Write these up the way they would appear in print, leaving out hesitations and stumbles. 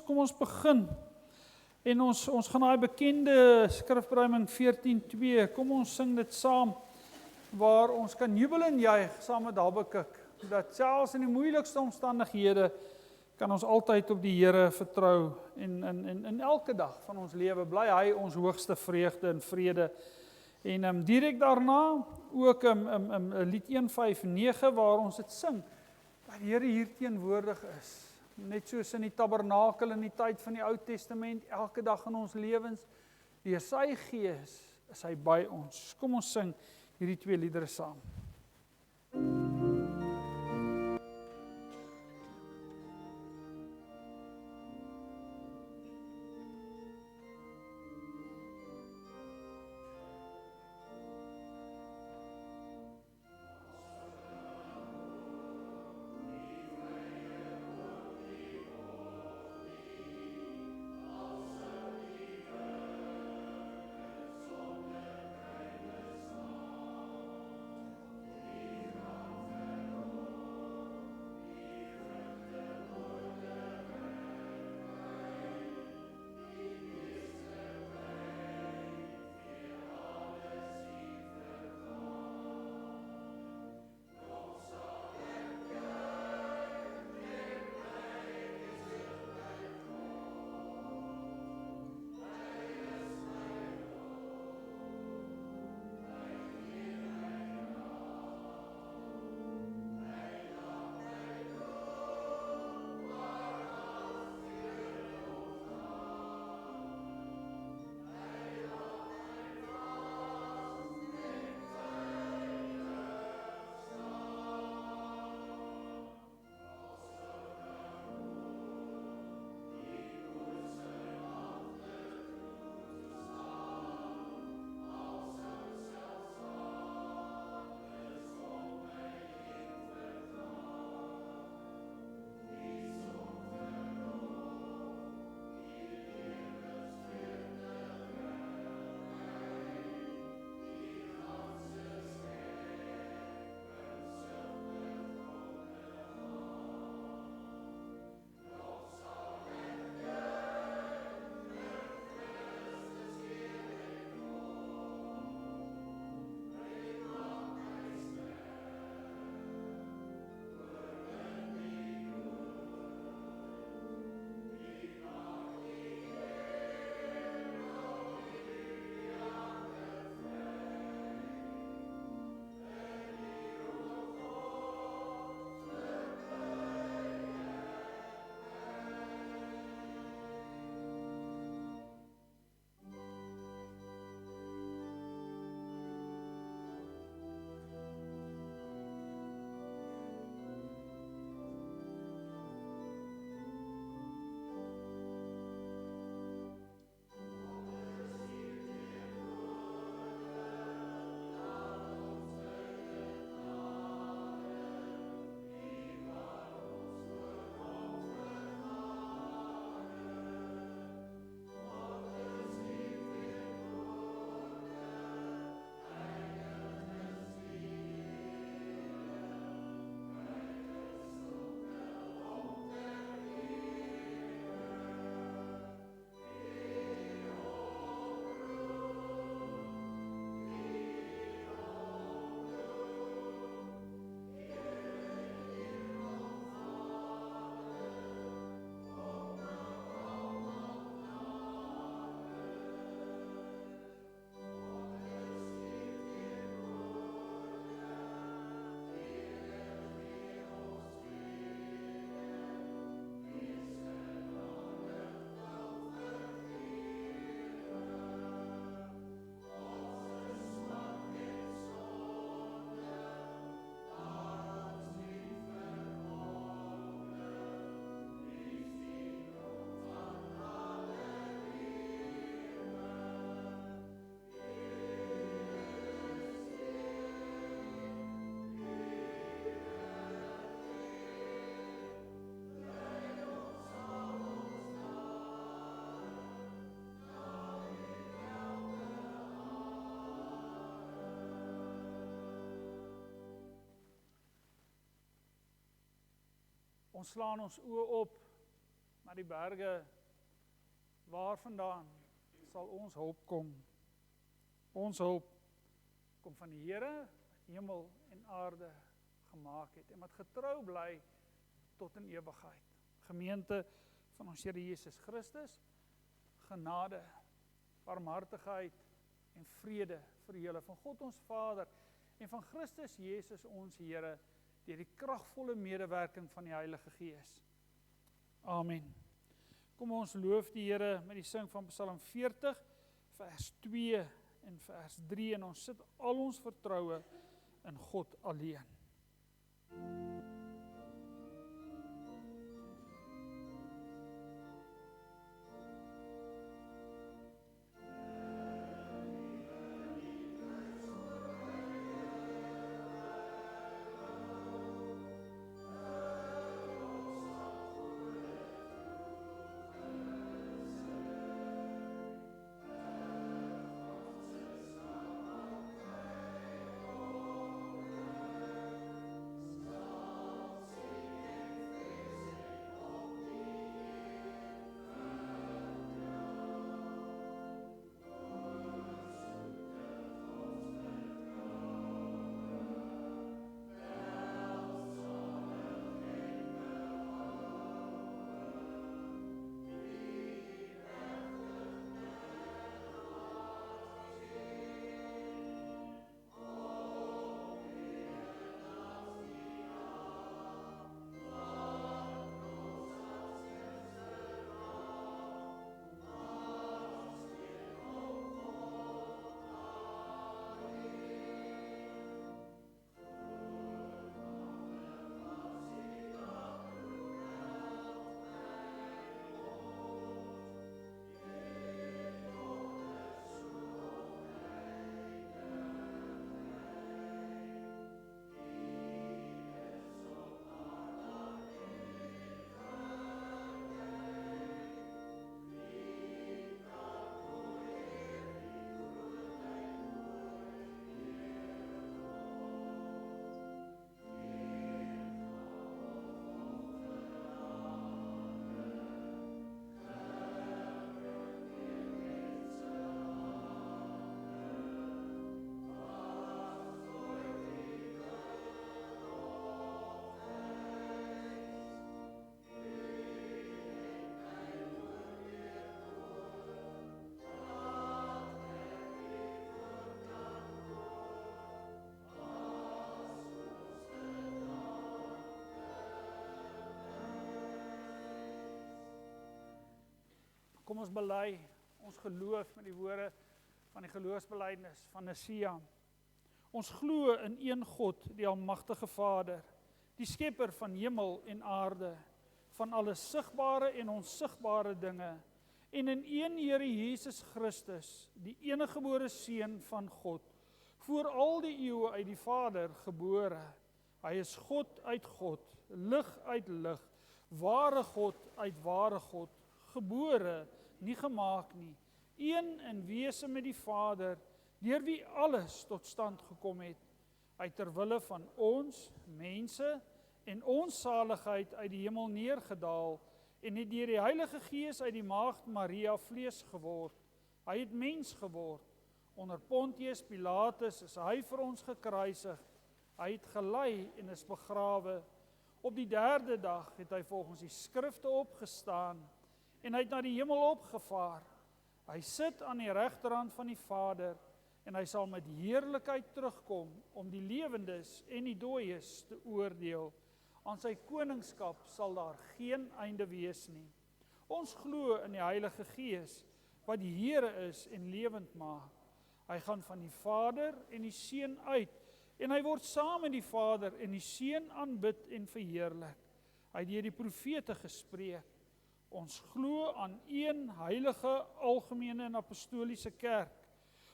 kom ons begin. En ons gaan daai bekende skrifberuiming 14:2, kom ons sing dit saam, waar ons kan jubel en juig saam met Habakuk, dat selfs in die moeilikste omstandighede kan ons altyd op die Here vertrou en elke dag van ons lewe bly hy ons hoogste vreugde en vrede. En direk daarna ook lied 159 waar ons dit sing, dat die Here hier teenwoordig is. Net soos in die tabernakel in die tyd van die Ou Testament, elke dag in ons lewens, deur sy Gees is hy by ons. Kom ons sing hierdie 2 liedere saam. Ons slaan ons oë op Maar die berge, waar vandaan sal ons hulp kom? Ons hulp kom van die Here, wat hemel en aarde gemaak het, en wat getrou bly tot in ewigheid. Gemeente van ons Here Jesus Christus, genade, barmhartigheid en vrede vir julle van God ons Vader en van Christus Jesus ons Here, deur die kragvolle medewerking van die Heilige Gees. Amen. Kom ons loof die Here met die sing van Psalm 40, vers 2 en vers 3, en ons sit al ons vertroue in God alleen. Kom ons bely ons geloof met die woorde van die geloofsbelijdenis van Nicea. Ons glo in een God, die almagtige Vader, die skepper van hemel en aarde, van alle sigbare en onsigbare dinge, en in een Here Jesus Christus, die eniggebore Seun van God, voor al die eeue uit die Vader gebore. Hy is God uit God, lig uit lig, ware God uit ware God, gebore, nie gemaak nie, een in wese met die Vader, deur wie alles tot stand gekom het. Hy ter wille van ons, mense, en ons saligheid uit die hemel neergedaal, en het deur die Heilige Gees uit die maagd Maria vlees geword. Hy het mens geword. Onder Pontius Pilatus is hy vir ons gekruisig. Hy het gelei en is begrawe. Op die 3de dag het hy volgens die skrifte opgestaan, en hy het na die hemel opgevaar. Hy sit aan die regterhand van die Vader, en hy sal met heerlikheid terugkom, om die lewendes en die dooies te oordeel. Aan sy koningskap sal daar geen einde wees nie. Ons glo in die Heilige Gees, wat die Here is en lewend maak. Hy gaan van die Vader en die Seun uit, en hy word saam met die Vader en die Seun aanbid en verheerlik. Hy het deur die profete gespreek. Ons glo aan een heilige, algemene en apostoliese kerk.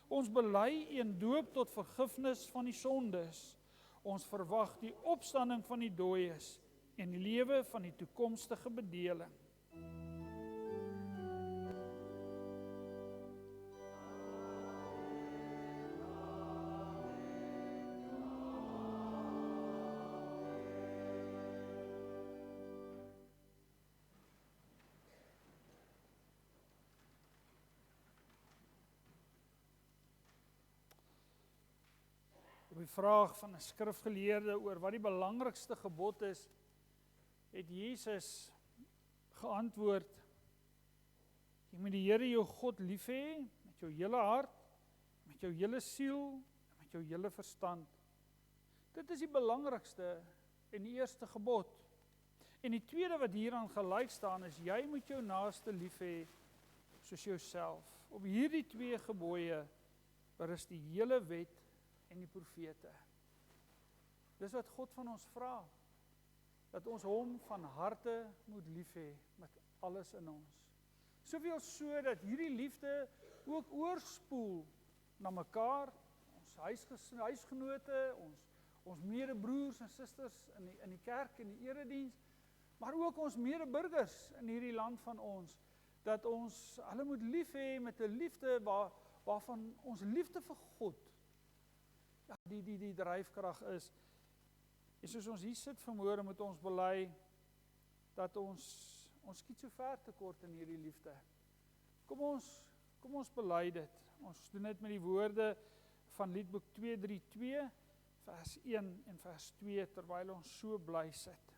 Ons bely een doop tot vergifnis van die sondes. Ons verwag die opstanding van die dooies en die lewe van die toekomstige bedeling. Op die vraag van 'n skrifgeleerde oor wat die belangrikste gebod is, het Jesus geantwoord: jy moet die Here jou God lief hê met jou hele hart, met jou hele siel en met jou hele verstand. Dit is die belangrikste en die eerste gebod. En die tweede wat hieraan gelyk staan is, jy moet jou naaste lief hê soos jouself. Op hierdie twee gebooie berus die hele wet en die profete. Dis wat God van ons vra, dat ons hom van harte moet lief hê met alles in ons. Soveel so dat hierdie liefde ook oorspoel na mekaar, ons huisgenote, ons medebroers en susters in die kerk en die erediens, maar ook ons medeburgers in hierdie land van ons, dat ons hulle moet lief hê met 'n liefde waarvan ons liefde vir God die dryfkrag is. En soos ons hier sit vanmôre, moet ons bely dat ons skiet so ver tekort in hierdie liefde. Kom ons bely dit. Ons doen dit met die woorde van Liedboek 232 vers 1 en vers 2 terwyl ons so bly sit.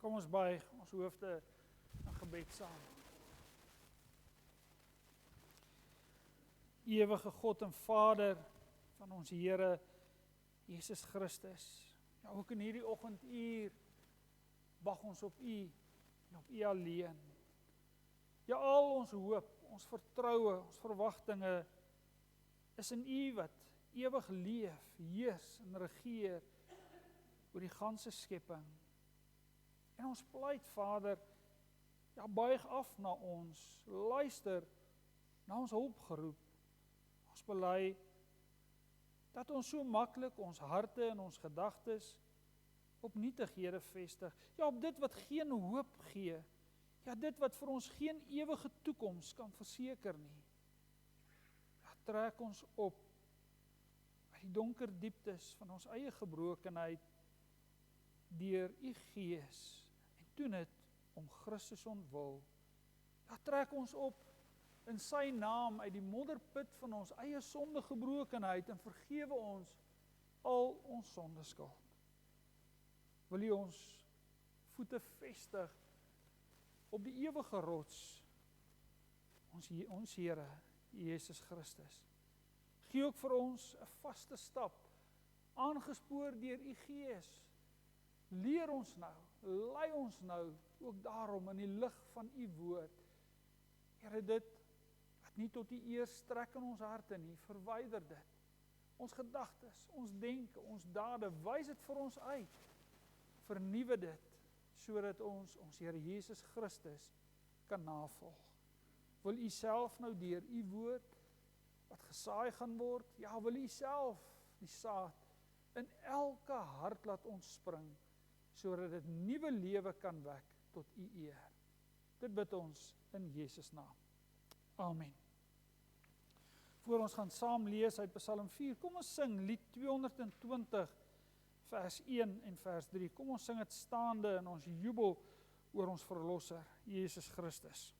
Kom ons buig ons hoofde in gebed saam. Ewige God en Vader van ons Here Jesus Christus. Ja, ook in hierdie oggenduur wag ons op U en op U alleen. Ja, al ons hoop, ons vertroue, ons verwagtinge is in U wat ewig leef, heers en regeer oor die ganse skepping. En ons pleit, Vader, ja, buig af na ons, luister na ons hulpgeroep. Ons bely dat ons so maklik ons harte en ons gedagtes op nietighede vestig. Ja, op dit wat geen hoop gee. Ja, dit wat vir ons geen ewige toekoms kan verseker nie. Ja, trek ons op uit die donker dieptes van ons eie gebrokenheid deur U Gees en doen dit om Christus ontwil. Ja, trek ons op in sy naam uit die modderput van ons eie sondegebrokenheid en vergewe ons al ons sondeskuld. Wil U ons voete vestig op die ewige rots, ons Here, Jesus Christus. Gee ook vir ons 'n vaste stap, aangespoor deur U Gees. Leer ons nou, lei ons nou, ook daarom in die lig van U woord. Here, dit wat nie tot die eer strek in ons harte nie, verwyder dit. Ons gedagtes, ons denke, ons dade, wys dit vir ons uit. Vernuwe dit, sodat ons Here Jesus Christus kan navolg. Wil U self nou deur U woord, wat gesaai gaan word, ja, wil U self die saad in elke hart laat ontspring, sodat dit nuwe lewe kan wek tot U eer. Dit bid ons in Jesus naam. Amen. Voor ons gaan saam lees uit Psalm 4, kom ons sing lied 220, vers 1 en vers 3. Kom ons sing dit staande en ons jubel oor ons verlosser, Jesus Christus.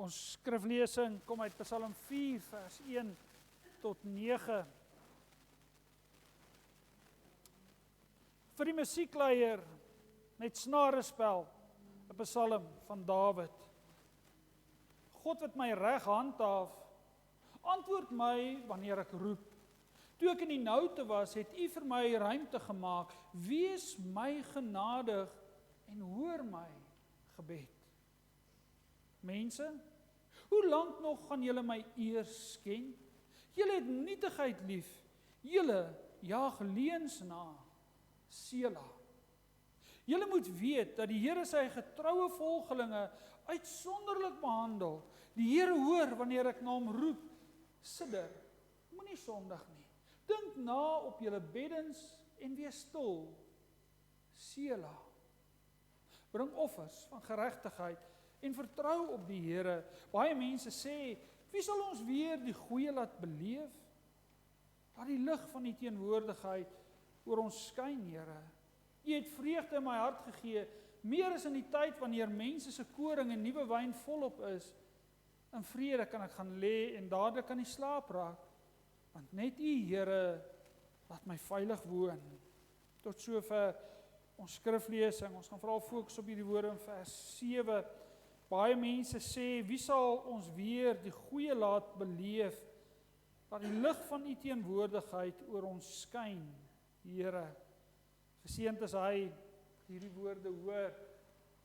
Ons skriflesing kom uit Psalm 4 vers 1 tot 9. Vir die musiekleier met snarespel, 'n psalm van Dawid. God wat my reg handhaaf, antwoord my wanneer ek roep. Toe ek in die noute was, het U vir my ruimte gemaak. Wees my genadig en hoor my gebed. Mense, hoe lank nog gaan julle my eer sken? Julle het nietigheid lief. Julle jaag leuns na. Sela. Julle moet weet dat die Here sy getroue volgelinge uitsonderlik behandel. Die Here hoor wanneer ek na hom roep. Sidder, moenie sondig nie. Dink na op julle beddens en wees stil. Sela. Bring offers van geregtigheid en vertrou op die Here. Baie mense sê, wie sal ons weer die goeie laat beleef? Laat die lig van die teenwoordigheid oor ons skyn, Here. U het vreugde in my hart gegee, meer as in die tyd wanneer mense se koring en nuwe wyn volop is. In vrede kan ek gaan lê en dadelik kan ek slaap raak, want net U, Here, laat my veilig woon. Tot sover ons skriflesing. Ons gaan veral fokus op hierdie woorde in vers 7. Baie mense sê, wie sal ons weer die goeie laat beleef? Laat die lig van U teenwoordigheid oor ons skyn, Here. Geseënd is hy hierdie woorde hoor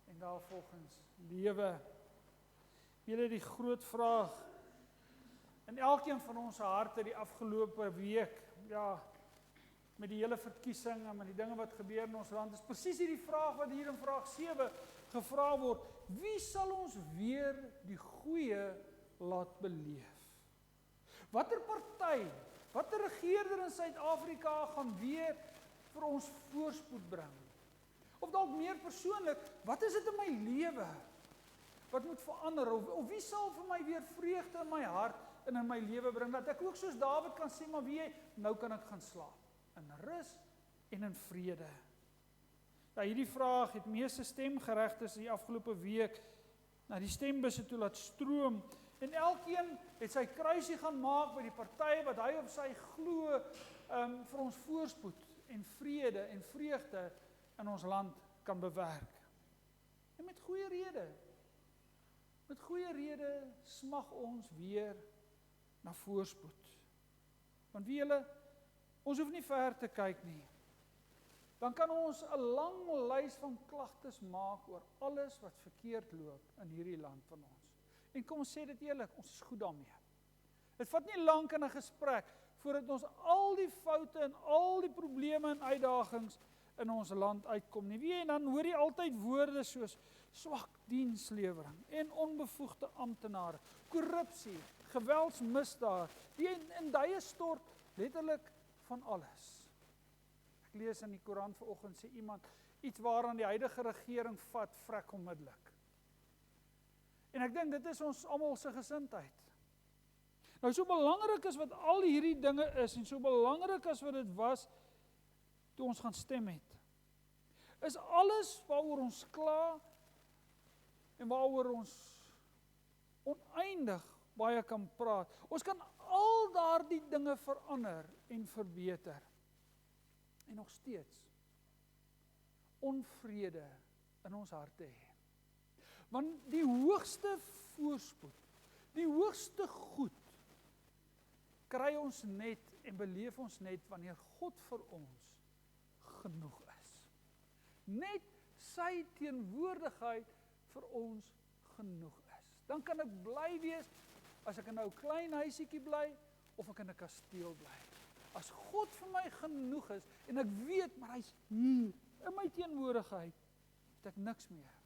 en daarvolgens lewe. Julle die groot vraag in elkeen van ons harte die afgelope week, ja, met die hele verkiesing en met die dinge wat gebeur in ons land, is presies hierdie vraag wat hier in vraag 7 gevra word. Wie sal ons weer die goeie laat beleef? Watter party, watter regerder in Suid-Afrika gaan weer vir ons voorspoed bring? dalk meer persoonlik, wat is dit in my lewe wat moet verander, of wie sal vir my weer vreugde in my hart en in my lewe bring, dat ek ook soos Dawid kan sê, maar wie, nou kan ek gaan slaap, in rus en in vrede. Ja, hierdie vraag het meeste stemgeregtes die afgelope week na die stembusse toe laat stroom, en elkeen het sy kruisie gaan maak by die party wat hy op sy glo vir ons voorspoed en vrede en vreugde in ons land kan bewerk. En met goeie rede. Met goeie rede smag ons weer na voorspoed. Want wie julle, ons hoef nie ver te kyk nie. Dan kan ons 'n lang lys van klagtes maak oor alles wat verkeerd loop in hierdie land van ons. En kom ons sê dit eerlik, ons is goed daarmee. Dit vat nie lank in 'n gesprek voordat ons al die foute en al die probleme en uitdagings in ons land uitkom nie. Wie, en dan hoor jy altyd woorde soos swak dienslewering en onbevoegde amptenare, korrupsie, geweldsmisdaad, die in duie stort letterlik van alles. Ek lees in die koerant vanoggend sê iemand, iets waaraan die huidige regering vat, vrek onmiddellik. En ek dink dit is ons almal se gesindheid. Nou so belangrik is wat al hierdie dinge is, en so belangrik as wat dit was, toe ons gaan stem het, is alles waaroor ons kla, en waaroor ons oneindig baie kan praat. Ons kan al daardie dinge verander en verbeter. En nog steeds onvrede in ons harte hê. Want die hoogste voorspoed, die hoogste goed, kry ons net en beleef ons net wanneer God vir ons genoeg is. Net sy teenwoordigheid vir ons genoeg is. Dan kan ek bly wees as ek in 'n ou klein huisietjie bly of ek in 'n kasteel bly. As God vir my genoeg is en ek weet maar hy's hier in my teenwoordigheid, het ek niks meer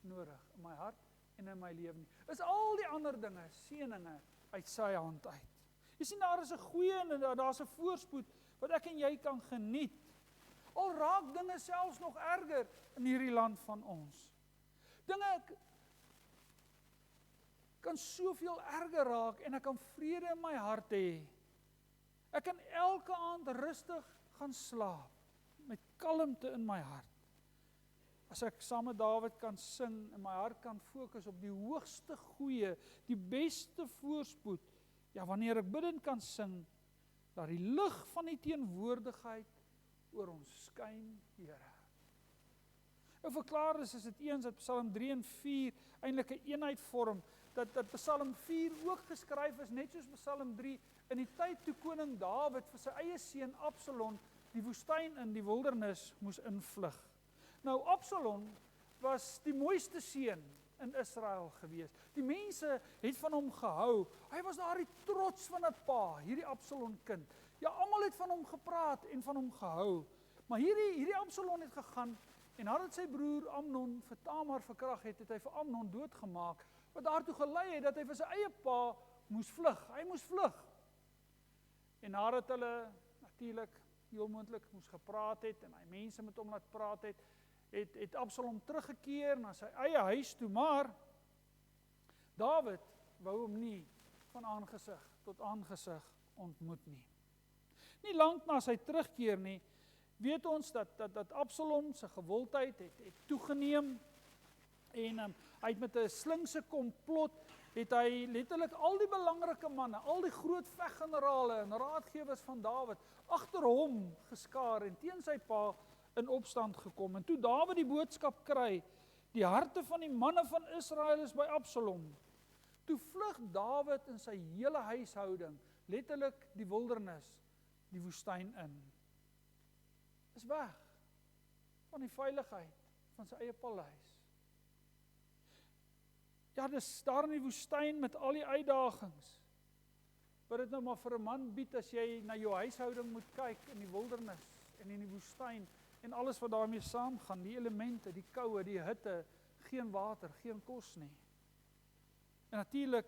nodig in my hart en in my lewe nie. Is al die ander dinge, seëninge uit sy hand uit. Jy sien, daar is 'n goeie en daar's 'n voorspoed wat ek en jy kan geniet. Al raak dinge selfs nog erger in hierdie land van ons. Dinge kan soveel erger raak en ek kan vrede in my hart hê. Ek kan elke aand rustig gaan slaap met kalmte in my hart. As ek saam met Dawid kan sing en my hart kan fokus op die hoogste goeie, die beste voorspoed, ja, wanneer ek bidend kan sing, dat die lig van die teenwoordigheid oor ons skyn, Here. Nou verklaar is dit eens dat Psalm 3 en 4 eintlik 'n eenheid vorm, dat Psalm 4 ook geskryf is, net soos Psalm 3, in die tyd toe koning Dawid vir sy eie seun Absalom die woestyn in die wildernis moes invlug. Nou Absalom was die mooiste seun in Israel gewees. Die mense het van hom gehou. Hy was daardie trots van 'n pa, hierdie Absalom kind. Ja, almal het van hom gepraat en van hom gehou. Maar hierdie Absalom het gegaan en nadat sy broer Amnon vir Tamar verkrag het, het hy vir Amnon doodgemaak, wat daartoe gelei het dat hy vir sy eie pa moes vlug. Hy moes vlug. En nadat hulle natuurlik heel moontlik moes gepraat het en hy mense met hom laat praat het Absalom teruggekeer na sy eie huis toe, maar Dawid wou hom nie van aangesig tot aangesig ontmoet nie. Nie lank na sy terugkeer nie, weet ons dat Absalom se gewildheid het toegeneem en hy het met 'n slinkse komplot het hy letterlik al die belangrike manne, al die groot veggenerale en raadgewers van Dawid agter hom geskaar en teen sy pa in opstand gekom. En toe Dawid die boodskap kry, die harte van die manne van Israel is by Absalom, toe vlug Dawid in sy hele huishouding, letterlik die wildernis, die woestyn in. Is weg van die veiligheid van sy eie paleis. Ja, dis daar in die woestyn met al die uitdagings, wat dit nou maar vir 'n man bied as jy na jou huishouding moet kyk in die wildernis en in die woestyn en alles wat daarmee saamgaan, die elemente, die koue, die hitte, geen water, geen kos nie. En natuurlik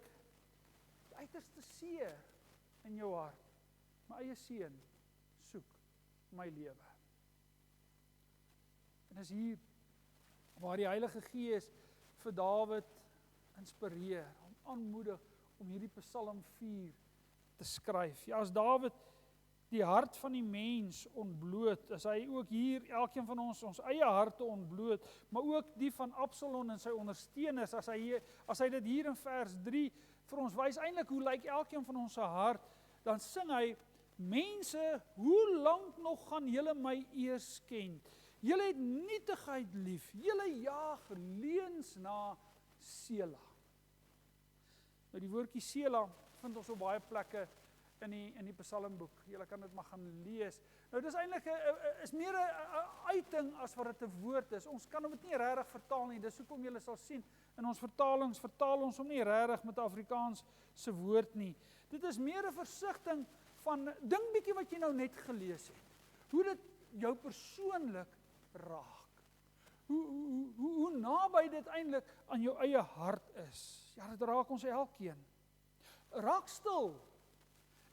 die uiterste seer in jou hart. My eie seun soek my lewe. En is hier waar die Heilige Gees vir Dawid inspireer, hom aanmoedig om hierdie Psalm 4 te skryf. Ja, as Dawid die hart van die mens ontbloot, as hy ook hier, elkeen van ons eie harte ontbloot, maar ook die van Absalom en sy ondersteuners, as hy dit hier in vers 3 vir ons wys, eintlik hoe lyk elkeen van ons se hart, dan sing hy, mense, hoe lank nog gaan julle my eer skend? Julle het nietigheid lief, julle jaag leuns na Sela. Nou die woordjie Sela vind ons op baie plekke in die Psalmboek. Julle kan dit maar gaan lees. Nou dis eintlik is meer 'n uiting as wat dit 'n woord is. Ons kan dit nie regtig vertaal nie. Dis hoekom julle sal sien in ons vertalings vertaal ons hom nie regtig met Afrikaans se woord nie. Dit is meer 'n versigtiging van dink bietjie wat jy nou net gelees het. Hoe dit jou persoonlik raak. Hoe naby dit eintlik aan jou eie hart is. Ja, dit raak ons elkeen. Raak stil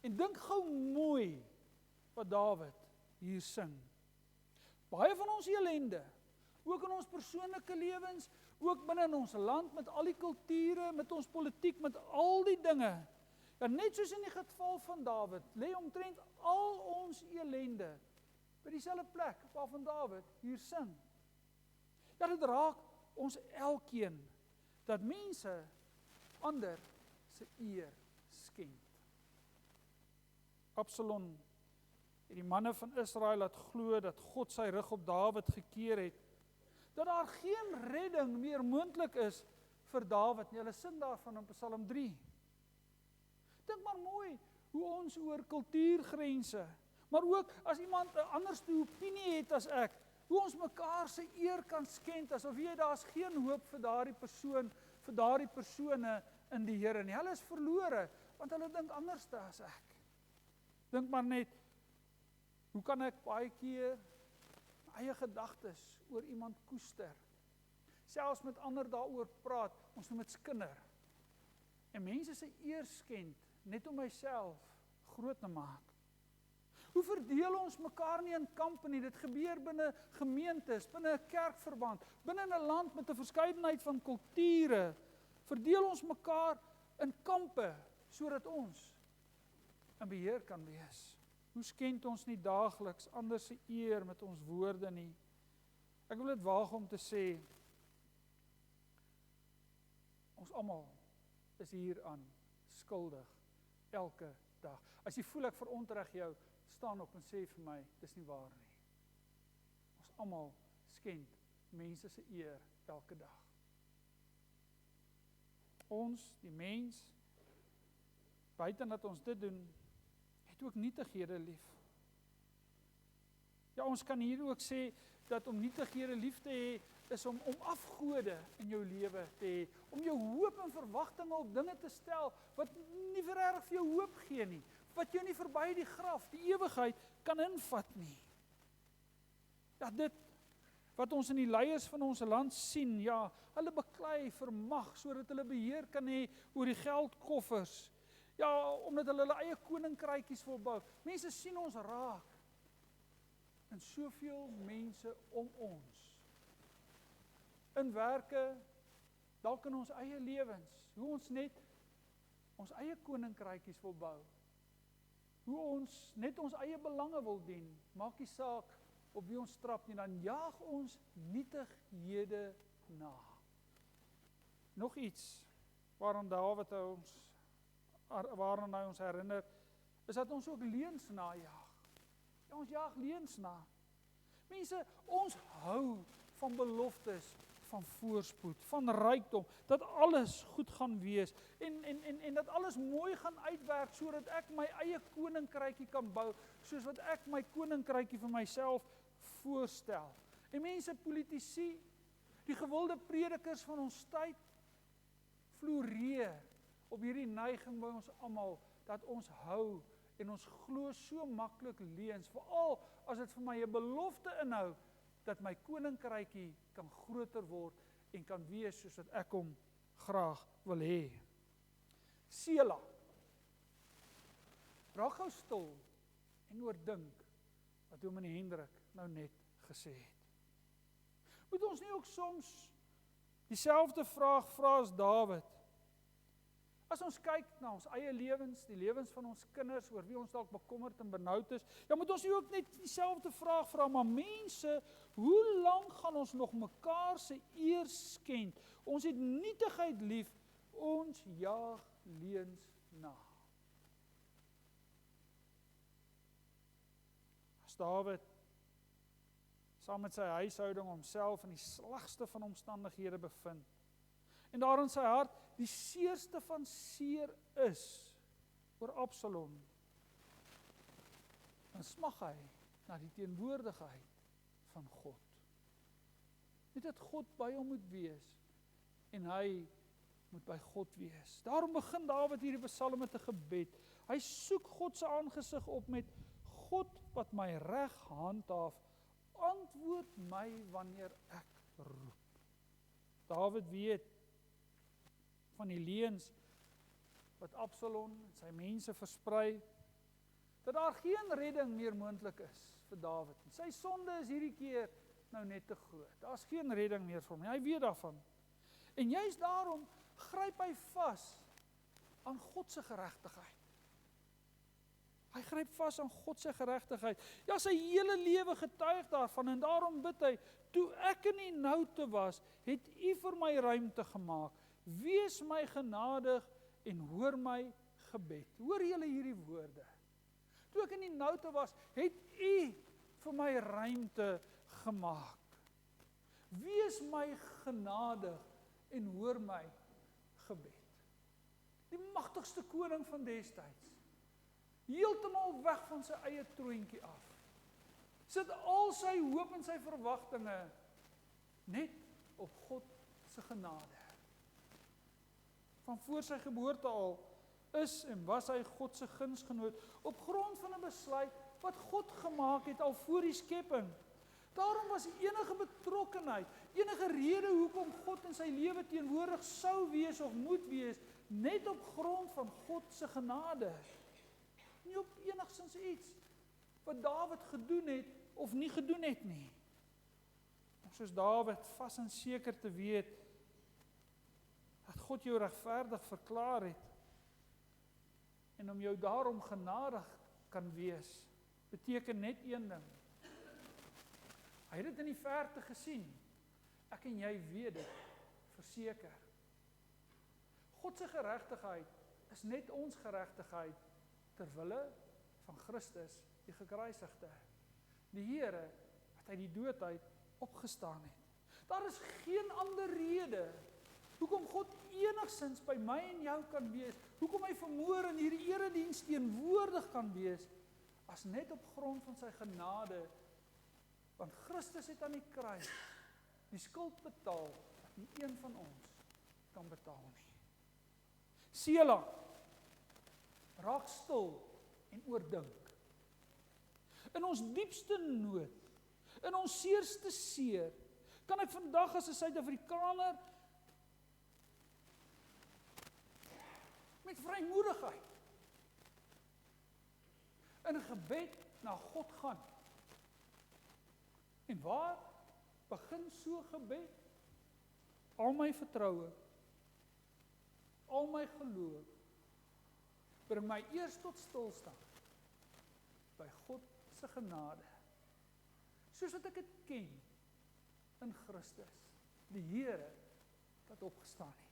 en dink gou mooi wat Dawid hier sing. Baie van ons ellende, ook in ons persoonlike lewens, ook binne in ons land met al die kulture, met ons politiek, met al die dinge. Ja, net soos in die geval van Dawid, lê omtrent al ons ellende by dieselfde plek waarvan Dawid hier sing. Ja, dit raak ons elkeen dat mense ander se eer skend. Absalom het die manne van Israel laat glo dat God sy rug op Dawid gekeer het, dat daar geen redding meer moontlik is vir Dawid nie. Hulle sing daarvan in Psalm 3. Dink maar mooi hoe ons oor kultuurgrense, maar ook as iemand 'n anderste opinie het as ek, hoe ons mekaar se eer kan skend, asof jy daar's geen hoop vir daardie persoon, vir daardie persone in die Here nie. Hulle is verlore, want hulle dink anders as ek. Dink maar net, hoe kan ek baie keer my eie gedagtes oor iemand koester? Selfs met ander daaroor praat, ons noem dit skinder. En mense se eer skend, net om myself groot te maak. Hoe verdeel ons mekaar nie in kampe nie? Dit gebeur binne gemeentes, binne 'n kerkverband, binne 'n land met 'n verskeidenheid van kulture. Verdeel ons mekaar in kampe, sodat ons in beheer kan wees. Hoe skend ons nie daagliks ander se eer met ons woorde nie? Ek wil dit waag om te sê, ons almal is hieraan skuldig, elke dag. As jy voel ek verontreg jou, staan op en sê vir my, dis nie waar nie. Ons almal skend mense se eer elke dag. Ons, die mens, buiten dat ons dit doen, het ook nietighede lief. Ja, ons kan hier ook sê, dat om nietighede lief te hê, is om afgode in jou lewe te hê, om jou hoop en verwagtinge op dinge te stel, wat nie regtig vir jou hoop gee nie, wat jou nie verby die graf, die ewigheid, kan invat nie. Ja, dit, wat ons in die leiers van ons land sien, ja, hulle beklei vir mag, sodat hulle beheer kan hê oor die geldkoffers, ja, omdat hulle eie koninkrykies wil bou. Mense sien ons raak, en soveel mense om ons, in werke, dalk in ons eie lewens, hoe ons net ons eie koninkrykies wil bou, hoe ons net ons eie belange wil dien, maak nie saak op wie ons trap nie, dan jaag ons nietighede na. Nog iets waaraan Dawid waaraan hy ons herinner, is dat ons ook leuns najaag. Ja, ons jaag leuns na. Mense, ons hou van beloftes, van voorspoed, van rykdom, dat alles goed gaan wees, en dat alles mooi gaan uitwerk, sodat ek my eie koninkrykie kan bou, soos wat ek my koninkrykie vir myself voorstel. En mense, politici, die gewilde predikers van ons tyd, floreer op hierdie neiging by ons almal, dat ons hou, en ons glo so maklik leuns, veral as dit vir my 'n belofte inhou, dat my koninkrykie kan groter word, en kan wees soos wat ek hom graag wil hê. Sela. Raak gou stil, en oordink, wat Dominee Hendrik nou net gesê het. Moet ons nie ook soms dieselfde vraag vra as Dawid? As ons kyk na ons eie lewens, die lewens van ons kinders, oor wie ons dalk bekommerd en benoud is, dan moet ons nie ook net dieselfde vraag vra, maar mense, hoe lank gaan ons nog mekaar se eer skend? Ons het nietigheid lief, ons jaag leuns na. As Dawid saam met sy huishouding homself in die slegste van omstandighede bevind, en daar in sy hart die seerste van seer is oor Absalom, dan smag hy na die teenwoordigheid van God. Net dat God by hom moet wees, en hy moet by God wees. Daarom begin Dawid hierdie psalm met 'n gebed. Hy soek God se aangesig op met: God wat my reg handhaaf, antwoord my wanneer ek roep. Dawid weet van die leuns wat Absalom en sy mense versprei, dat daar geen redding meer moontlik is vir Dawid. Sy sonde is hierdie keer nou net te groot. Daar's geen redding meer vir hom. Hy weet daarvan. En juist daarom gryp hy vas aan God se geregtigheid. Hy gryp vas aan God se geregtigheid. Ja, sy hele lewe getuig daarvan, en daarom bid hy: toe ek in die noute was, het U vir my ruimte gemaak. Wees my genadig en hoor my gebed. Hoor julle hierdie woorde? Toe ek in die noute was, het U vir my ruimte gemaak. Wees my genadig en hoor my gebed. Die magtigste koning van destyds, heeltemal weg van sy eie troontjie af, sit al sy hoop en sy verwagtinge net op God se genade. Van voor sy geboorte al is en was hy God se gunsgenoot op grond van 'n besluit wat God gemaak het al voor die skepping. Daarom was enige betrokkenheid, enige rede hoekom God in sy lewe teenwoordig sou wees of moet wees, net op grond van God se genade. Nie op enigsins iets wat Dawid gedoen het of nie gedoen het nie. Soos Dawid vas en seker te weet dat God jou regverdig verklaar het, en om jou daarom genadig kan wees, beteken net een ding. Hy het dit in die verte gesien. Ek en jy weet dit verseker. God se geregtigheid is net ons geregtigheid ter wille van Christus, die gekruisigde. Die Here wat uit die dood uit opgestaan het. Daar is geen ander rede hoekom God enigsins by my en jou kan wees, hoekom hy vanmôre in hierdie erediens teenwoordig kan wees, as net op grond van sy genade, want Christus het aan die kruis die skuld betaal, wat nie een van ons kan betaal nie. Sela, raak stil en oordink. In ons diepste nood, in ons seerste seer, kan ek vandag as 'n Suid-Afrikaner met vrymoedigheid in 'n gebed na God gaan. En waar begin so gebed? Al my vertroue, al my geloof, bring my eers tot stilstand by God se genade. Soos wat ek dit ken in Christus, die Here wat opgestaan het.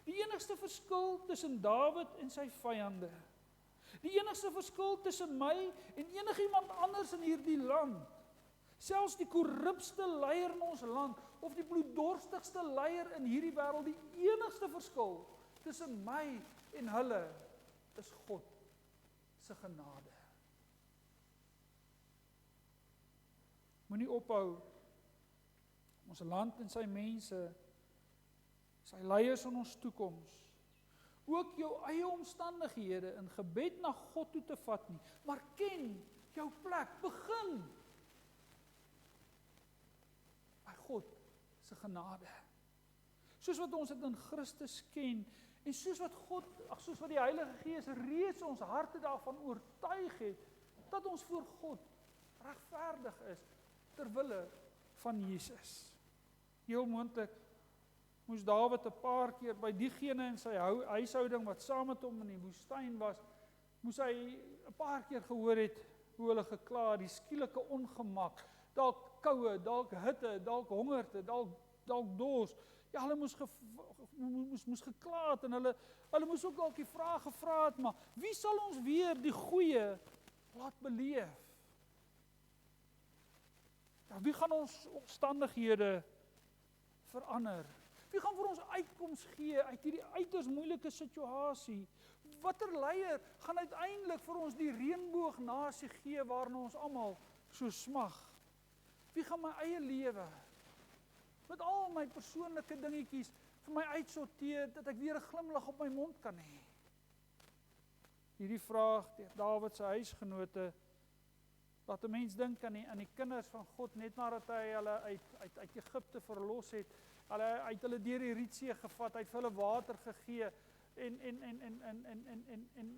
Die enigste verskil tussen Dawid en sy vyande, die enigste verskil tussen my en enigiemand anders in hierdie land, selfs die korrupste leier in ons land, of die bloeddorstigste leier in hierdie wêreld, die enigste verskil tussen my en hulle, is God se genade. Moenie ophou ons land en sy mense, sy leiers in ons toekoms, ook jou eie omstandighede in gebed na God toe te vat nie, maar ken jou plek, begin by God se genade. Soos wat ons dit in Christus ken, en soos wat die Heilige Gees reeds ons harte daarvan oortuig het, dat ons voor God regverdig is, ter wille van Jesus. Heel moontlik moes Dawid 'n paar keer by diegene in sy huishouding wat saam met hom in die woestyn was, moes hy 'n paar keer gehoor het hoe hulle gekla, die skielike ongemak, dalk koue, dalk hitte, dalk hongerte, dalk dors. Ja, hulle moes gekla het en hulle moes ook dalk die vraag gevra het, maar wie sal ons weer die goeie laat beleef? Ja, wie gaan ons omstandighede verander? Wie gaan vir ons uitkoms gee uit hierdie uiters moeilike situasie? Watter leier gaan uiteindelik vir ons die reënboognasie gee waarna ons almal so smag? Wie gaan my eie lewe met al my persoonlike dingetjies vir my uitsorteer dat ek weer 'n glimlag op my mond kan hê? Hierdie vraag deur Dawid se huisgenote laat 'n mens dink aan die kinders van God net nadat hy hulle uit Egipte verlos het. Hulle uit hulle deur die Rietsee gevat, hy het vir hulle water gegee en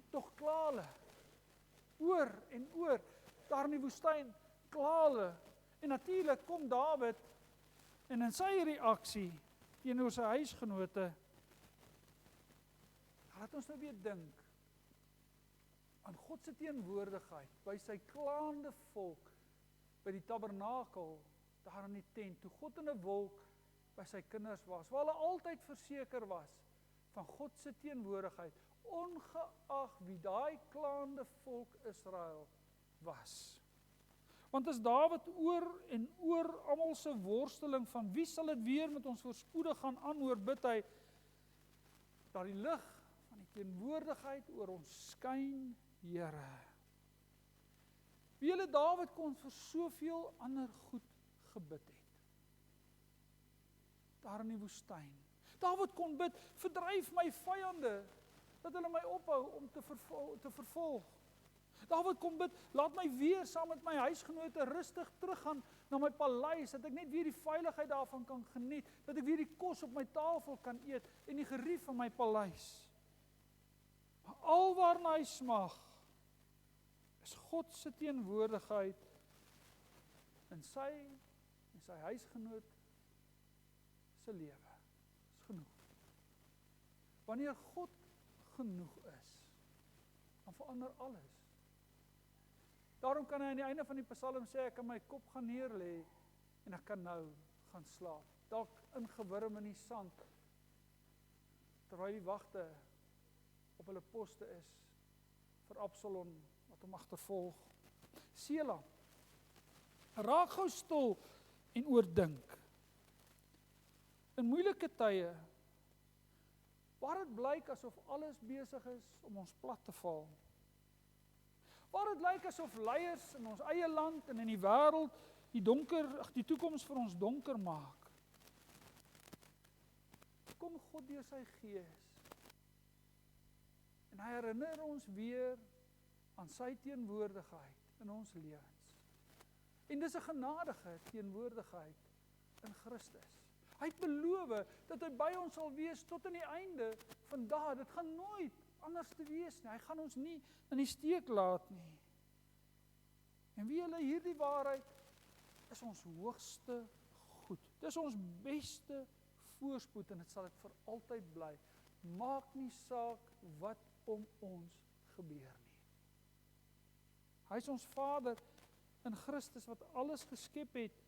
tog kla hulle. Oor en oor daar in die woestyn kla hulle. En natuurlik kom Dawid en in sy reaksie teenoor sy huisgenote, laat ons nou weer dink aan God se teenwoordigheid by sy klaande volk by die tabernakel daar in die tent, toe God in 'n wolk by sy kinders was, waar hulle altyd verseker was van God se teenwoordigheid, ongeag wie daai klaande volk Israel was. Want as Dawid oor en oor almal se worsteling van wie sal dit weer met ons voorspoedig gaan aanhoor, bid hy dat die lig van die teenwoordigheid oor ons skyn, Here. Wie hulle Dawid kon vir soveel ander goed gebid het. Daar in die woestyn. Dawid kon bid, verdryf my vyande, dat hulle my ophou om te vervolg. Dawid kon bid, laat my weer saam met my huisgenote rustig teruggaan na my paleis, dat ek net weer die veiligheid daarvan kan geniet, dat ek weer die kos op my tafel kan eet en die gerief van my paleis. Maar alwaarna hy smag, is God se teenwoordigheid in sy huisgenoot se lewe. Is genoeg. Wanneer God genoeg is, dan verander alles. Daarom kan hy aan die einde van die Psalm sê, ek kan my kop gaan neer lê en ek kan nou gaan slaap. Dalk ingewurm in die sand, terwyl die wagte op hulle poste is vir Absalom wat hom agtervolg. Selah, raak gou stil en oordink. In moeilike tye, waar dit blyk asof alles besig is om ons plat te val, waar dit lyk asof leiers in ons eie land en in die wêreld die toekoms vir ons donker maak, kom God deur sy Gees en hy herinner ons weer aan sy teenwoordigheid in ons lewens. En dis 'n genadige teenwoordigheid in Christus. Hy het beloof dat hy by ons sal wees tot aan die einde van dae. Dit gaan nooit anders te wees nie. Hy gaan ons nie in die steek laat nie. En wie hulle hierdie waarheid is ons hoogste goed. Dis ons beste voorspoed en dit sal dit vir altyd bly. Maak nie saak wat om ons gebeur nie. Hy is ons Vader in Christus wat alles geskep het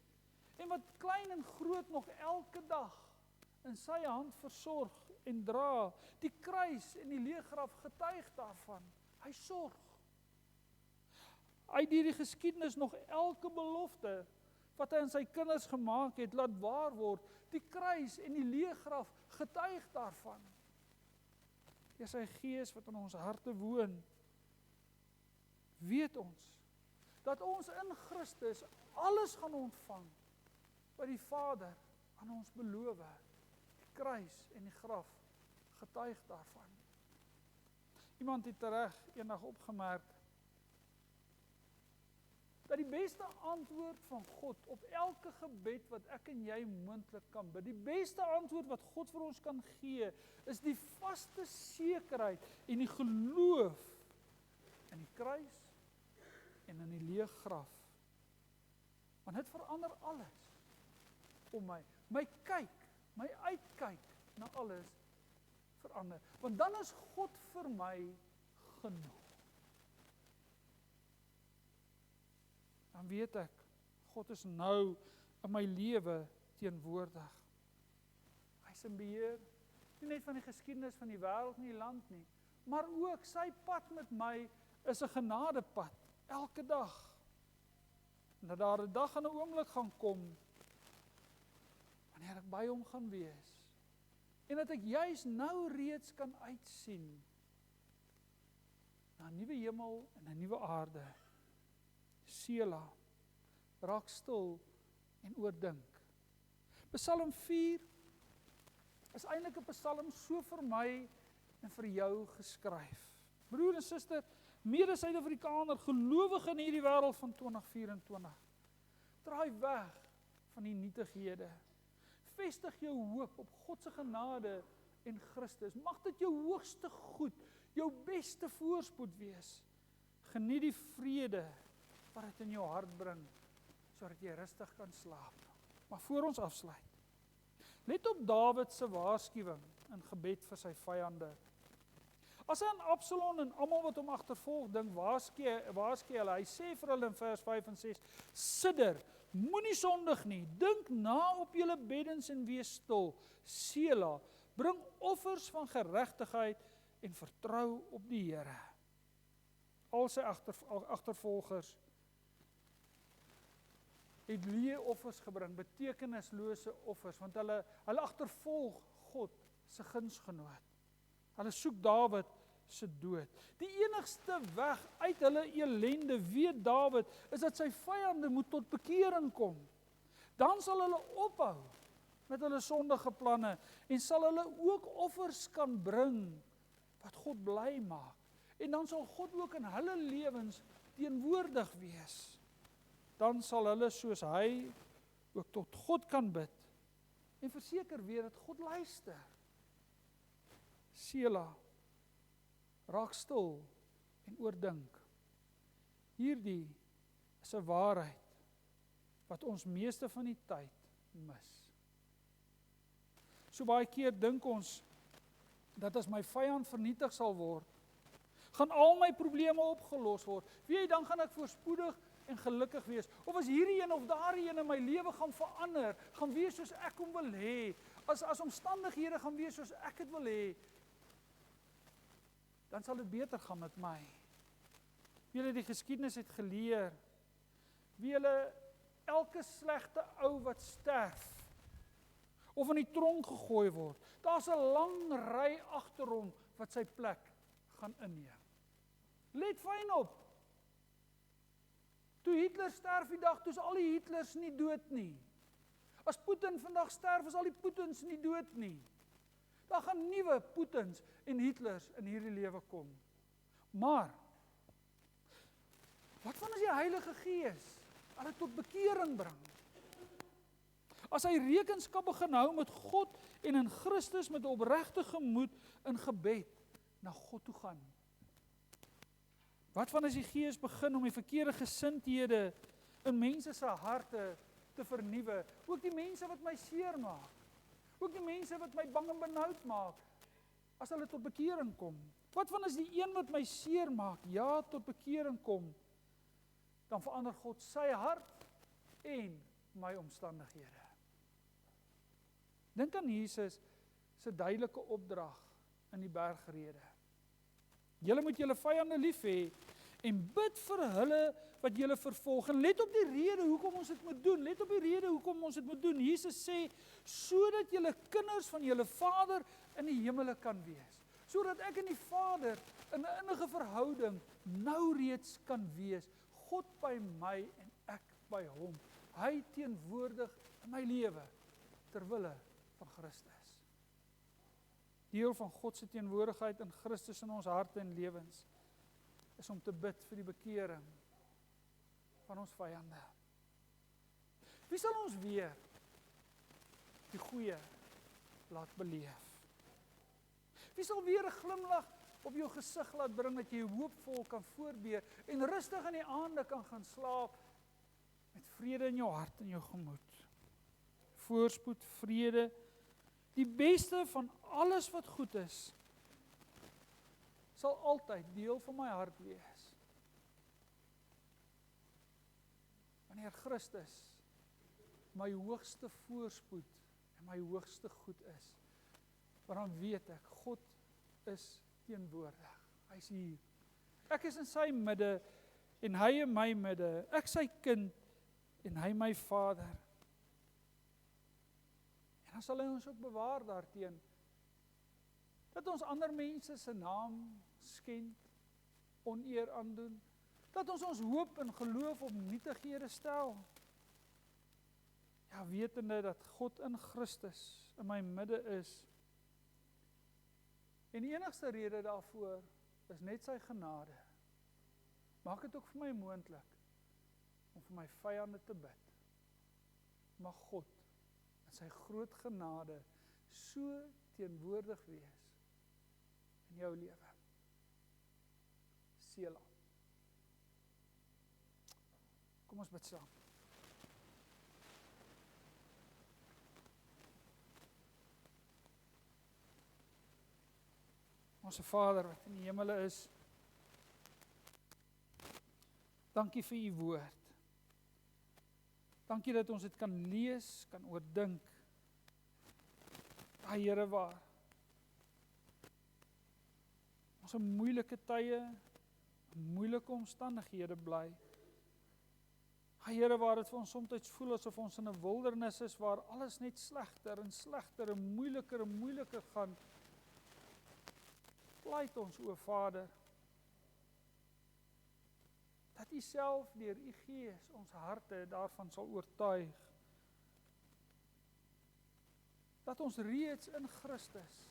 en wat klein en groot nog elke dag in sy hand versorg en dra. Die kruis en die leëgraf getuig daarvan. Hy sorg. Hy het deur die geskiedenis nog elke belofte wat hy aan sy kinders gemaak het, laat waar word. Die kruis en die leëgraf getuig daarvan. Deur sy Gees wat in ons harte woon, weet ons dat ons in Christus alles gaan ontvang wat die Vader aan ons beloof. Die kruis en die graf getuig daarvan. Iemand het reg eendag opgemerk dat die beste antwoord van God op elke gebed wat ek en jy moontlik kan bid, die beste antwoord wat God vir ons kan gee, is die vaste sekerheid en die geloof in die kruis en in die leë graf. Want dit verander alles om my. my kyk, my uitkyk na alles verander. Want dan is God vir my genoeg. Dan weet ek, God is nou in my lewe teenwoordig. Hy is in beheer, nie net van die geskiedenis van die wêreld en die land nie, maar ook sy pad met my is 'n genadepad, elke dag. En dat daar 'n dag en 'n oomblik gaan kom, wanneer ek by hom gaan wees, en dat ek juis nou reeds kan uitsien na 'n nuwe hemel en 'n nuwe aarde. Sela, raak stil en oordink. Psalm 4 is eintlik 'n psalm so vir my en vir jou geskryf. Broer en suster, mede-Suid-Afrikaner, gelowige in hierdie wêreld van 2024. Draai weg van die nietighede. Vestig jou hoop op God se genade en Christus. Mag dit jou hoogste goed, jou beste voorspoed wees. Geniet die vrede wat dit in jou hart bring, sodat jy rustig kan slaap. Maar voor ons afsluit, let op Dawid se waarskuwing in gebed vir sy vyande. As hy aan Absalom en almal wat hom agtervolg dink, waarsku hulle. Hy sê vir hulle in vers 5 en 6, sidder, moenie sondig nie, dink na op julle beddens en wees stil. Sela, bring offers van geregtigheid en vertrou op die Here. Al sy agtervolgers het leë offers gebring, betekenislose offers, want hulle agtervolg God se gunsgenoot. Hulle soek Dawid se dood. Die enigste weg uit hulle elende, weet Dawid, is dat sy vyande moet tot bekering kom. Dan sal hulle ophou met hulle sondige planne en sal hulle ook offers kan bring wat God bly maak. En dan sal God ook in hulle lewens teenwoordig wees. Dan sal hulle soos hy ook tot God kan bid en verseker weet dat God luister. Sela, raak stil en oordink. Hierdie is 'n waarheid wat ons meeste van die tyd mis. So baie keer dink ons dat as my vyand vernietig sal word, gaan al my probleme opgelos word. Weet jy, dan gaan ek voorspoedig en gelukkig wees. Of as hierdie een of daardie een in my lewe gaan verander, gaan wees soos ek hom wil hê. As omstandighede gaan wees soos ek dit wil hê, dan sal dit beter gaan met my. Wie julle die geskiedenis het geleer, wie julle elke slegte ou wat sterf, of in die tronk gegooi word, daar's 'n lang ry agter hom wat sy plek gaan inneem. Let fyn op. Toe Hitler sterf die dag, toe is al die Hitlers nie dood nie. As Putin vandag sterf, is al die Putins nie dood nie. Daar gaan nuwe Putins en Hitlers in hierdie lewe kom. Maar, wat van as die Heilige Gees hulle tot bekering bring? As hy rekenskap begin hou met God en in Christus met 'n opregte gemoed in gebed na God toe gaan? Wat van as die Gees begin om die verkeerde gesindhede in mense se harte te vernuwe? Ook die mense wat my seermaak. Ook die mense wat my bang en benoud maak, as hulle tot bekering kom. Wat van as die een wat my seermaak, ja, tot bekering kom, dan verander God sy hart en my omstandighede. Dink aan Jesus se duidelike opdrag in die bergrede. Julle moet julle vyande lief hê en bid vir hulle wat julle vervolg. En let op die rede hoekom ons dit moet doen. Let op die rede hoekom ons dit moet doen. Jesus sê, sodat julle kinders van julle Vader in die hemele kan wees. Sodat ek en die Vader in 'n innige verhouding nou reeds kan wees. God by my en ek by hom. Hy teenwoordig in my lewe ter wille van Christus. Deel van God se teenwoordigheid in Christus in ons harte en lewens is om te bid vir die bekering van ons vyande. Wie sal ons weer die goeie laat beleef? Wie sal weer 'n glimlag op jou gesig laat bring dat jy hoopvol kan voortbeer en rustig in die aande kan gaan slaap met vrede in jou hart en jou gemoed? voorspoed, vrede, die beste van alles wat goed is, sal altyd deel van my hart wees. Wanneer Christus my hoogste voorspoed en my hoogste goed is, want dan weet ek, God is teenwoordig. Hy is hier. Ek is in sy midde en hy in my midde. Ek sy kind en hy my Vader. En dan sal hy ons ook bewaar daarteen, dat ons ander mense se naam skend, oneer aandoen, dat ons hoop en geloof op nietighede stel. Ja, wetende dat God in Christus in my midde is. En die enigste rede daarvoor is net sy genade. Maak dit ook vir my moontlik om vir my vyande te bid. Mag God in sy groot genade so teenwoordig wees in jou lewe. Selah. Kom ons bid saam. Onse Vader wat in die hemele is, dankie vir u woord. Dankie dat ons dit kan lees, kan oordink. Here, waar ons in moeilike tye, moeilike omstandighede bly. Here, waar dit vir ons soms voel asof ons in 'n wildernis is waar alles net slegter en slegter en moeiliker gaan. Pleit ons, o Vader, dat u self deur u Gees ons harte daarvan sal oortuig. Dat ons reeds in Christus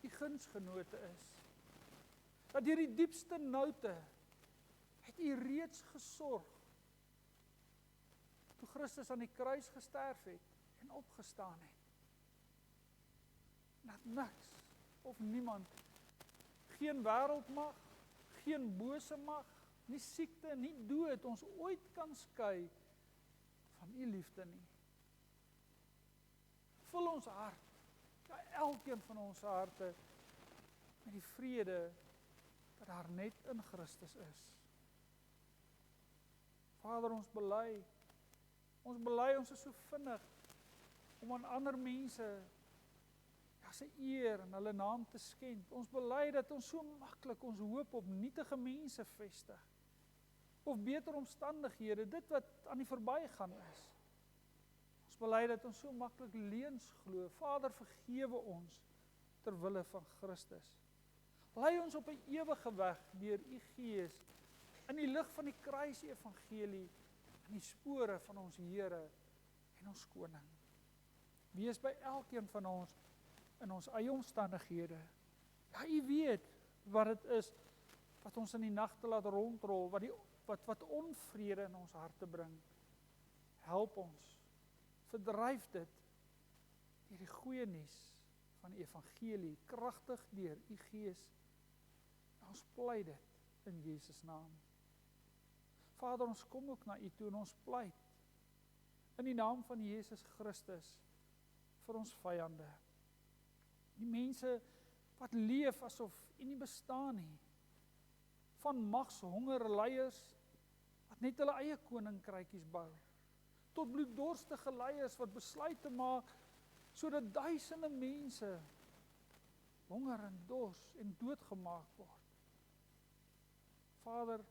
u gunsgenote is. Dat deur die diepste noute het u reeds gesorg. Toe Christus aan die kruis gesterf het en opgestaan het. Dat niks of niemand, geen wêreldmag, geen bose mag, nie siekte, nie dood, ons ooit kan skei van u liefde nie. Vul ons hart, ja, elkeen van ons harte, met die vrede dat daar net in Christus is. Vader, ons bely ons is so vinnig om aan ander mense sy eer en hulle naam te skend. Ons bely dat ons so maklik ons hoop op nietige mense vestig. Of beter omstandighede, dit wat aan die verbygaan is. Ons bely dat ons so maklik leuns glo. Vader, vergewe ons ter wille van Christus. Lei ons op 'n ewige weg deur u Gees in die lig van die kruisevangelie, in die spore van ons Here en ons Koning. Wees by elkeen van ons in ons eie omstandighede. Ja, u weet wat dit is wat ons in die nagte laat rondrol, wat onvrede in ons harte bring. Help ons, verdryf dit deur die goeie nuus van die evangelie, kragtig deur u Gees. Ons pleit dit in Jesus naam. Vader, ons kom ook na u toe en ons pleit in die naam van Jesus Christus vir ons vyande. Die mense wat leef asof u nie bestaan nie. Van magshongerleiers wat net hulle eie koninkrykies bou, tot bloeddorstige leiers wat besluit te maak sodat duisende mense honger en dors en doodgemaak word. Vader,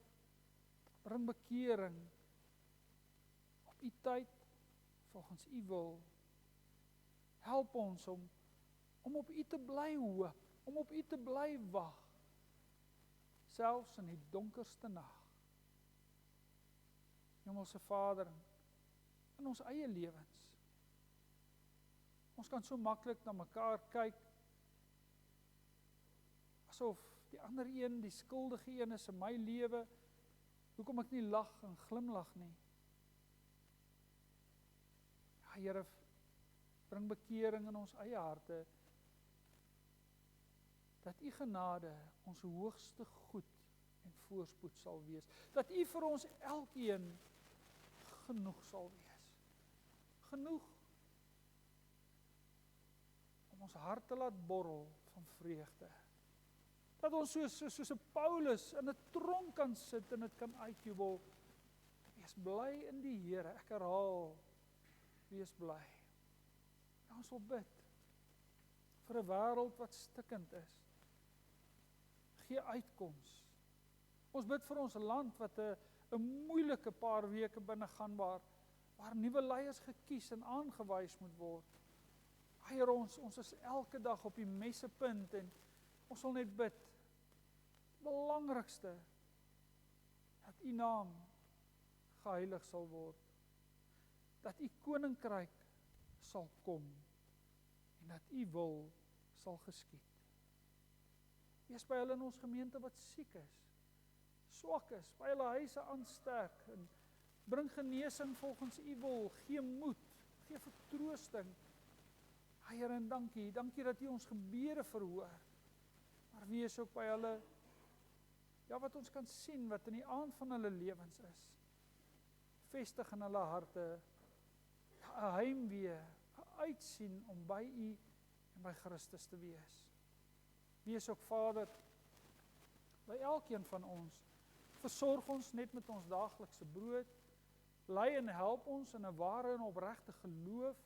bring bekering op u tyd volgens u wil. Help ons om op u te bly hoop, om op u te bly wag, selfs in die donkerste nag. Hemelse Vader, in ons eie lewens, ons kan so maklik na mekaar kyk, asof die ander een, die skuldige een is in my lewe, hoekom ek nie lag en glimlag nie. Ja, Here, bring bekering in ons eie harte, dat u genade ons hoogste goed en voorspoed sal wees, dat u vir ons elkeen genoeg sal wees. Genoeg ons harte laat borrel van vreugde. Dat ons soos 'n Paulus in 'n tronk kan sit en dit kan uitjubel. Wees bly in die Here. Ek herhaal, wees bly. En ons wil bid vir 'n wêreld wat stikkend is. Gee uitkoms. Ons bid vir ons land wat 'n moeilike paar weke binne gaan waar nuwe leiers gekies en aangewys moet word. Here, ons is elke dag op die messepunt en ons wil net bid. Belangrikste, dat U naam geheilig sal word. Dat U koninkryk sal kom en dat U wil sal geskied. Wees by hulle in ons gemeente wat siek is, swak is, by hulle huise aansterk en bring genesing volgens U wil, gee moed, gee vertroosting. Here, en dankie dat U ons gebede verhoor. Maar wees ook by hulle, wat ons kan sien wat in die aand van hulle lewens is. Vestig in hulle harte 'n heimwee, 'n uitsien om by U en by Christus te wees. Wees ook Vader by elkeen van ons. Versorg ons net met ons daaglikse brood. Lei en help ons in 'n ware en opregte geloof.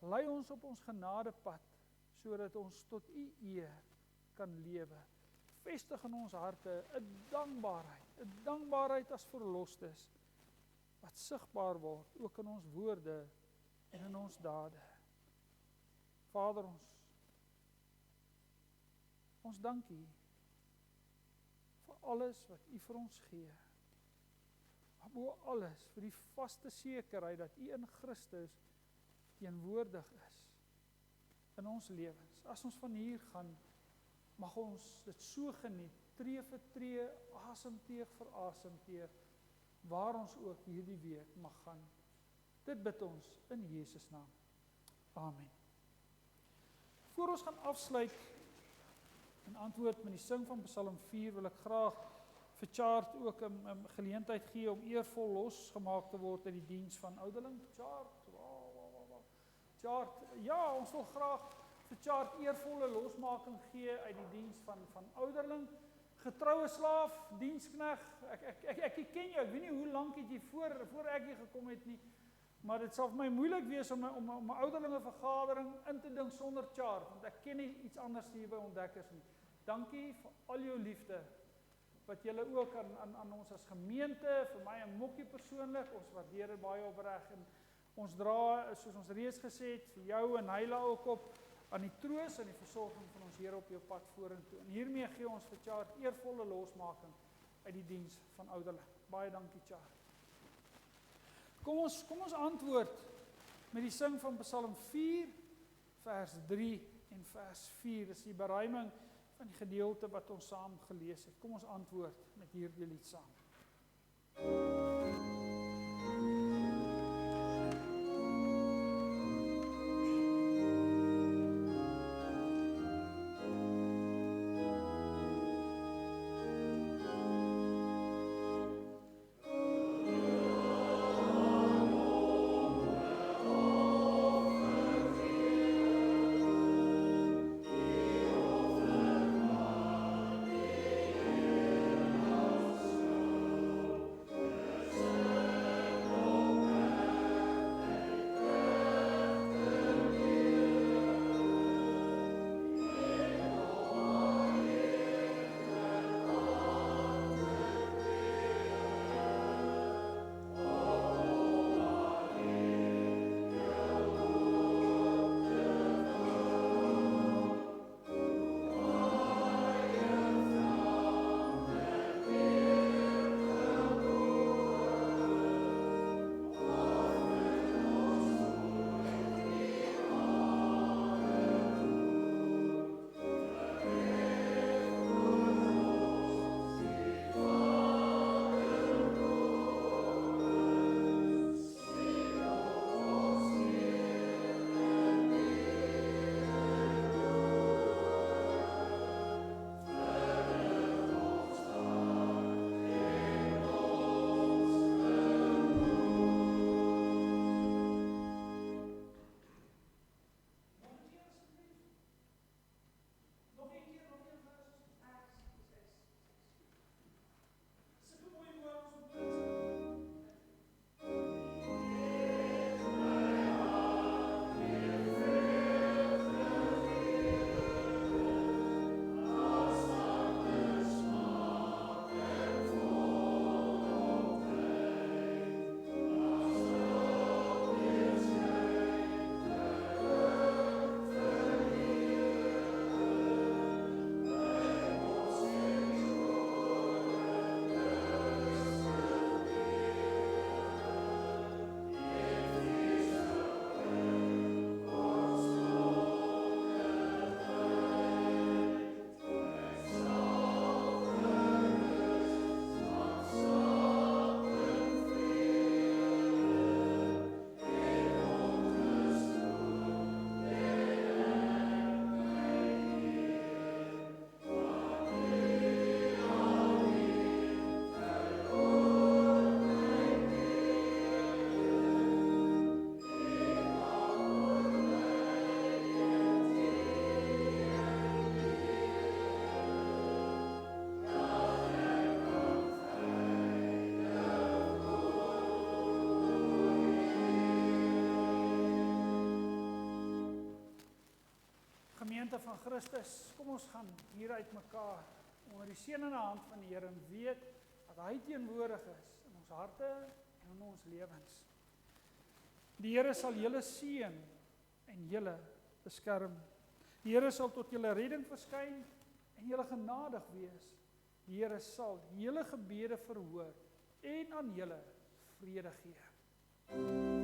Lei ons op ons genadepad, sodat ons tot U eer kan lewe. Vestig in ons harte 'n dankbaarheid as verlosters, wat sigbaar word, ook in ons woorde en in ons dade. Vader, ons dank U vir alles wat U vir ons gee. Maar bo alles vir die vaste sekerheid dat U in Christus teenwoordig is in ons lewens. As ons van hier gaan, mag ons dit so geniet, tree vir tree, asemteug vir asemteug, waar ons ook hierdie week mag gaan. Dit bid ons in Jesus naam. Amen. Voor ons gaan afsluit en antwoord met die sing van Psalm 4, wil ek graag vir Chart ook 'n geleentheid gee om eervol losgemaak te word in die diens van ouderling. Chart, ja, ons wil graag vir Chart eervolle losmaking gee uit die diens van ouderling. Getroue slaaf, dienskneg, ek ken jou, ek weet nie hoe lank het jy voor ek hier gekom het nie, maar dit sal vir my moeilik wees om 'n ouderlinge vergadering in te ding sonder Chart, want ek ken nie iets anders hier by Ontdekkers nie. Dankie vir al jou liefde, wat julle ook aan ons as gemeente, vir my en Mokkie persoonlik, ons waardeer dit baie opreg, en ons dra, soos ons reeds gesê het, vir jou en Heila ook op, aan die troos en die versorging van ons Here op jou pad vorentoe. En hiermee gee ons vir Chart eervolle losmaking uit die diens van ouderling. Baie dankie, Chart. Kom ons antwoord met die sing van Psalm 4, vers 3 en vers 4. Dis die beruiming van die gedeelte wat ons saam gelees het. Kom ons antwoord met hierdie lied saam. Oh Gemeente van Christus, kom ons gaan hier uit mekaar onder die seënende hand van die Here en weet dat hy teenwoordig is in ons harte en in ons lewens. Die Here sal julle seën en julle beskerm. Die Here sal tot julle redding verskyn en julle genadig wees. Die Here sal julle gebede verhoor en aan julle vrede gee.